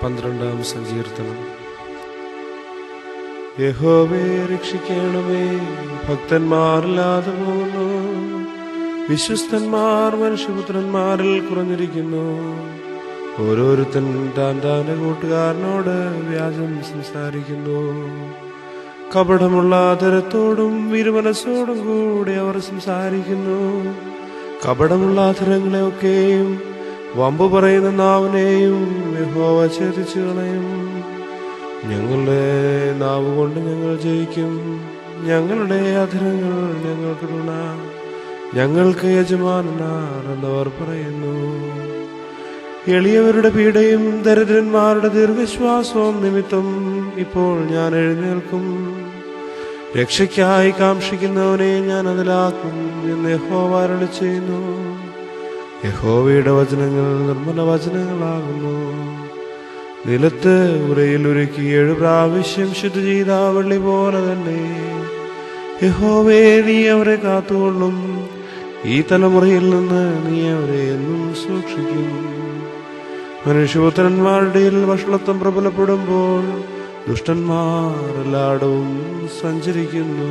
12-ാം സങ്കീർത്തനം. യഹോവേ രക്ഷിക്കണമേ, ഭക്തന്മാരില്ലാതെ പോകുന്നു, വിശ്വസ്തന്മാർ മനുഷ്യപുത്രന്മാരിൽ കുറഞ്ഞിരിക്കുന്നു. ഓരോരുത്തൻ താൻ്റെ കൂട്ടുകാരനോട് വ്യാജം സംസാരിക്കുന്നു. കപടമുള്ള ആദരത്തോടും വിരുമനസ്സോടും കൂടി അവർ സംസാരിക്കുന്നു. കപടമുള്ള ആദരങ്ങളെയൊക്കെയും വമ്പു പറയുന്ന നാവിനെയും യഹോവ ഛേദിച്ചു കളയും. ഞങ്ങളുടെ നാവ് കൊണ്ട് ഞങ്ങൾ ജയിക്കും, ഞങ്ങളുടെ അധരങ്ങൾ ഞങ്ങൾക്ക് തുണ, ഞങ്ങൾക്ക് യജമാനനാർ എന്നവർ പറയുന്നു. എളിയവരുടെ പീഡയും ദരിദ്രന്മാരുടെ ദീർഘശ്വാസവും നിമിത്തം ഇപ്പോൾ ഞാൻ എഴുന്നേൽക്കും. രക്ഷയ്ക്കായി കാക്ഷിക്കുന്നവനെ ഞാൻ അതിലാക്കും എന്ന് യഹോവ അരുളിച്ചെയ്യുന്നു. യഹോവയുടെ വചനങ്ങൾ നിർമ്മല വചനങ്ങളാകുന്നു. നിലത്ത് ഉരയിൽ ഉരുക്കി 7 പ്രാവശ്യം ശുദ്ധി ചെയ്ത വെള്ളി പോലെ തന്നെ യഹോവേ, നീ അവരെ കാത്തുകൊള്ളും. ഈ തലമുറയിൽ നിന്ന് നീ അവരെ എന്നും സൂക്ഷിക്കും. മനുഷ്യപുത്രന്മാരുടെ വഷളത്വം പ്രബലപ്പെടുമ്പോൾ ദുഷ്ടന്മാർ എല്ലായിടവും സഞ്ചരിക്കുന്നു.